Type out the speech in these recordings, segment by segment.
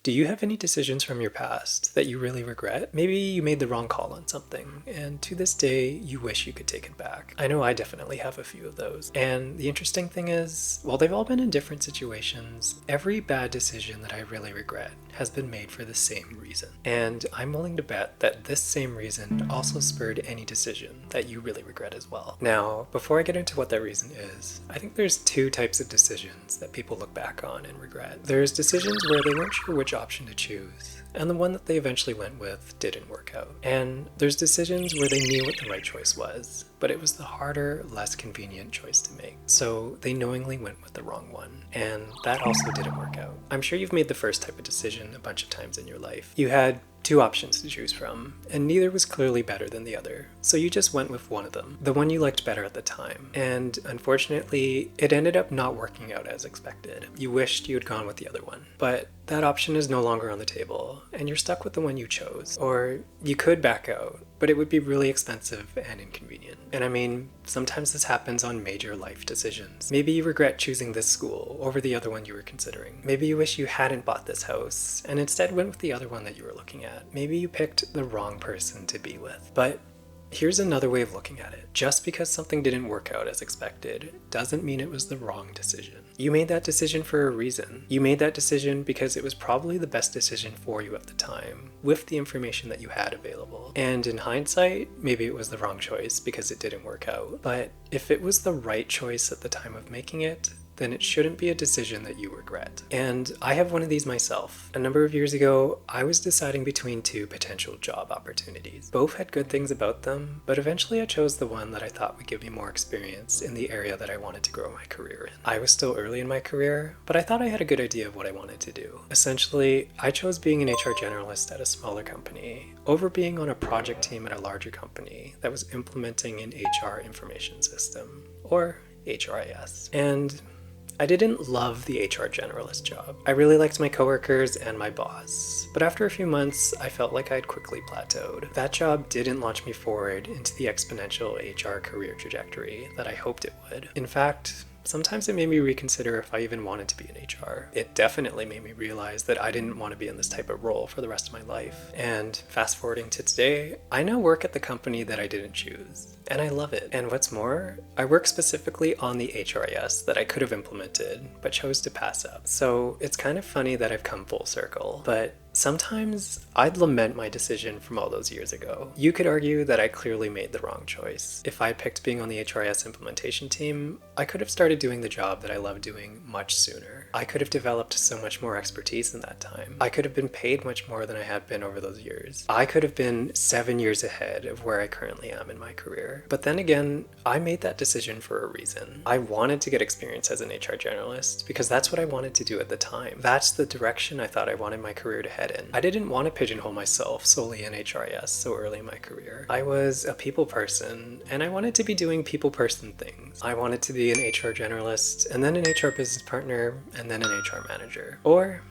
Do you have any decisions from your past that you really regret? Maybe you made the wrong call on something, and to this day, you wish you could take it back. I know I definitely have a few of those. And the interesting thing is, while they've all been in different situations, every bad decision that I really regret has been made for the same reason. And I'm willing to bet that this same reason also spurred any decision that you really regret as well. Now, before I get into what that reason is, I think there's two types of decisions that people look back on and regret. There's decisions where they weren't sure which option to choose, and the one that they eventually went with didn't work out. And there's decisions where they knew what the right choice was, but it was the harder, less convenient choice to make. So they knowingly went with the wrong one, and that also didn't work out. I'm sure you've made the first type of decision a bunch of times in your life. You had two options to choose from, and neither was clearly better than the other, so you just went with one of them, the one you liked better at the time. And unfortunately, it ended up not working out as expected. You wished you had gone with the other one, but that option is no longer on the table, and you're stuck with the one you chose. Or you could back out, but it would be really expensive and inconvenient. And I mean, sometimes this happens on major life decisions. Maybe you regret choosing this school over the other one you were considering. Maybe you wish you hadn't bought this house and instead went with the other one that you were looking at. Maybe you picked the wrong person to be with. But here's another way of looking at it. Just because something didn't work out as expected doesn't mean it was the wrong decision. You made that decision for a reason. You made that decision because it was probably the best decision for you at the time, with the information that you had available. And in hindsight, maybe it was the wrong choice because it didn't work out. But if it was the right choice at the time of making it, then it shouldn't be a decision that you regret. And I have one of these myself. A number of years ago, I was deciding between two potential job opportunities. Both had good things about them, but eventually I chose the one that I thought would give me more experience in the area that I wanted to grow my career in. I was still early in my career, but I thought I had a good idea of what I wanted to do. Essentially, I chose being an HR generalist at a smaller company over being on a project team at a larger company that was implementing an HR information system, or HRIS. And I didn't love the HR generalist job. I really liked my coworkers and my boss, but after a few months, I felt like I'd quickly plateaued. That job didn't launch me forward into the exponential HR career trajectory that I hoped it would. In fact, sometimes it made me reconsider if I even wanted to be in HR. It definitely made me realize that I didn't want to be in this type of role for the rest of my life. And fast forwarding to today, I now work at the company that I didn't choose, and I love it. And what's more, I work specifically on the HRIS that I could have implemented, but chose to pass up. So it's kind of funny that I've come full circle, but sometimes I'd lament my decision from all those years ago. You could argue that I clearly made the wrong choice. If I picked being on the HRIS implementation team, I could have started doing the job that I love doing much sooner. I could have developed so much more expertise in that time. I could have been paid much more than I had been over those years. I could have been 7 years ahead of where I currently am in my career. But then again, I made that decision for a reason. I wanted to get experience as an HR generalist because that's what I wanted to do at the time. That's the direction I thought I wanted my career to head in. I didn't want to pigeonhole myself solely in HRIS so early in my career. I was a people person, and I wanted to be doing people person things. I wanted to be an HR generalist, and then an HR business partner, and then an HR manager. Or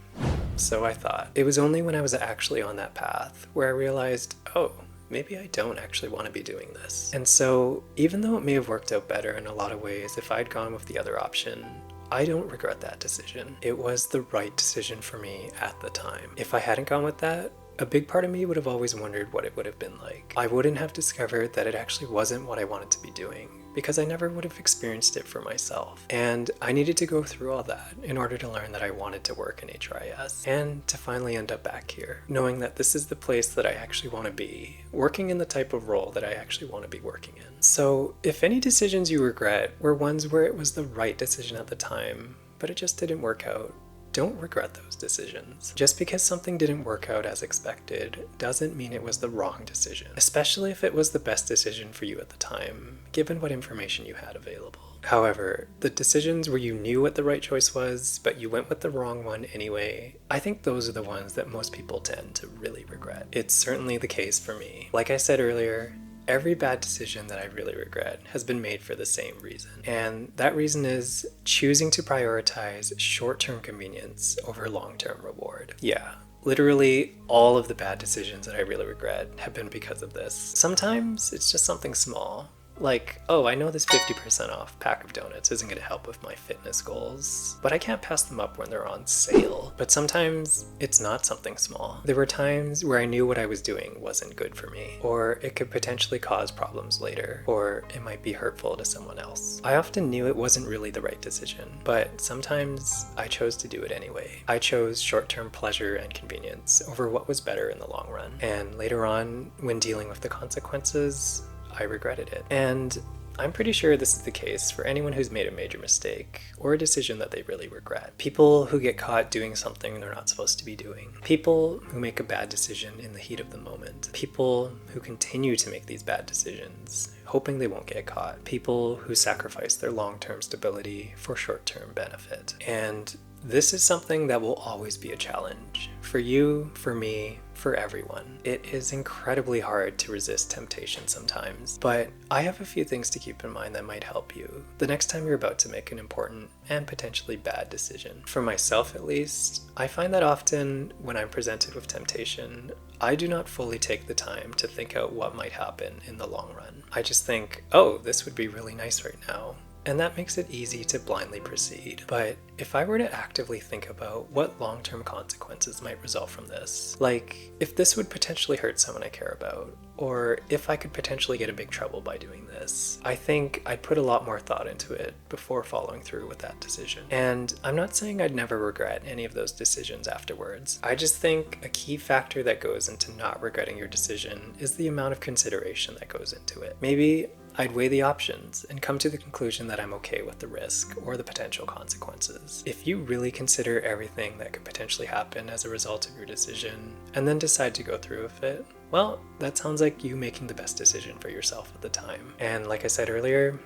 so I thought. It was only when I was actually on that path where I realized, oh, maybe I don't actually want to be doing this. And so, even though it may have worked out better in a lot of ways if I'd gone with the other option, I don't regret that decision. It was the right decision for me at the time. If I hadn't gone with that, a big part of me would have always wondered what it would have been like. I wouldn't have discovered that it actually wasn't what I wanted to be doing, because I never would have experienced it for myself. And I needed to go through all that in order to learn that I wanted to work in HRIS, and to finally end up back here, knowing that this is the place that I actually want to be, working in the type of role that I actually want to be working in. So if any decisions you regret were ones where it was the right decision at the time, but it just didn't work out, don't regret those decisions. Just because something didn't work out as expected doesn't mean it was the wrong decision, especially if it was the best decision for you at the time, given what information you had available. However, the decisions where you knew what the right choice was, but you went with the wrong one anyway, I think those are the ones that most people tend to really regret. It's certainly the case for me. Like I said earlier, every bad decision that I really regret has been made for the same reason. And that reason is choosing to prioritize short-term convenience over long-term reward. Yeah, literally all of the bad decisions that I really regret have been because of this. Sometimes it's just something small. Like, oh, I know this 50% off pack of donuts isn't going to help with my fitness goals, but I can't pass them up when they're on sale. But sometimes it's not something small. There were times where I knew what I was doing wasn't good for me, or it could potentially cause problems later, or it might be hurtful to someone else. I often knew it wasn't really the right decision, but sometimes I chose to do it anyway. I chose short-term pleasure and convenience over what was better in the long run. And later on, when dealing with the consequences, I regretted it. And I'm pretty sure this is the case for anyone who's made a major mistake or a decision that they really regret. People who get caught doing something they're not supposed to be doing. People who make a bad decision in the heat of the moment. People who continue to make these bad decisions, hoping they won't get caught. People who sacrifice their long-term stability for short-term benefit. And this is something that will always be a challenge. For you, for me, for everyone. It is incredibly hard to resist temptation sometimes, but I have a few things to keep in mind that might help you the next time you're about to make an important and potentially bad decision. For myself at least, I find that often when I'm presented with temptation, I do not fully take the time to think out what might happen in the long run. I just think, oh, this would be really nice right now. And that makes it easy to blindly proceed. But if I were to actively think about what long-term consequences might result from this, like if this would potentially hurt someone I care about, or if I could potentially get in big trouble by doing this, I think I'd put a lot more thought into it before following through with that decision. And I'm not saying I'd never regret any of those decisions afterwards. I just think a key factor that goes into not regretting your decision is the amount of consideration that goes into it. Maybe I'd weigh the options and come to the conclusion that I'm okay with the risk or the potential consequences. If you really consider everything that could potentially happen as a result of your decision and then decide to go through with it, well, that sounds like you making the best decision for yourself at the time. And like I said earlier,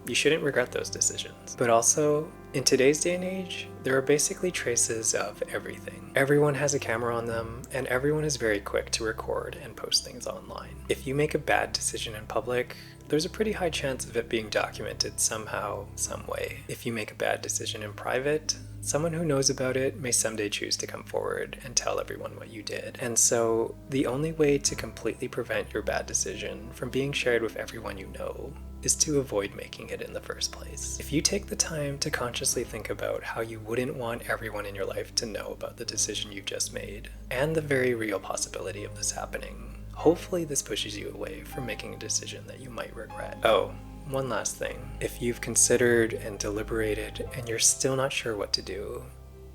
you shouldn't regret those decisions. But also, in today's day and age, there are basically traces of everything. Everyone has a camera on them, and everyone is very quick to record and post things online. If you make a bad decision in public, there's a pretty high chance of it being documented somehow, some way. If you make a bad decision in private, someone who knows about it may someday choose to come forward and tell everyone what you did. And so, the only way to completely prevent your bad decision from being shared with everyone you know is to avoid making it in the first place. If you take the time to consciously think about how you wouldn't want everyone in your life to know about the decision you just made, and the very real possibility of this happening, hopefully this pushes you away from making a decision that you might regret. Oh, one last thing. If you've considered and deliberated and you're still not sure what to do,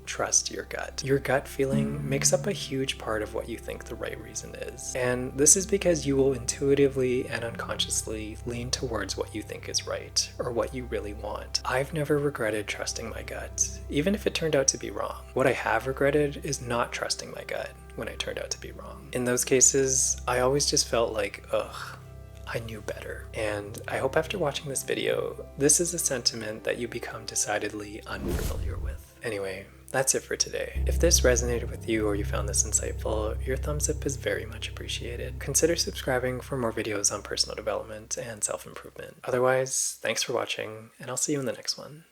trust your gut. Your gut feeling makes up a huge part of what you think the right reason is. And this is because you will intuitively and unconsciously lean towards what you think is right, or what you really want. I've never regretted trusting my gut, even if it turned out to be wrong. What I have regretted is not trusting my gut when it turned out to be wrong. In those cases, I always just felt like, ugh, I knew better. And I hope after watching this video, this is a sentiment that you become decidedly unfamiliar with. Anyway, that's it for today. If this resonated with you or you found this insightful, your thumbs up is very much appreciated. Consider subscribing for more videos on personal development and self-improvement. Otherwise, thanks for watching, and I'll see you in the next one.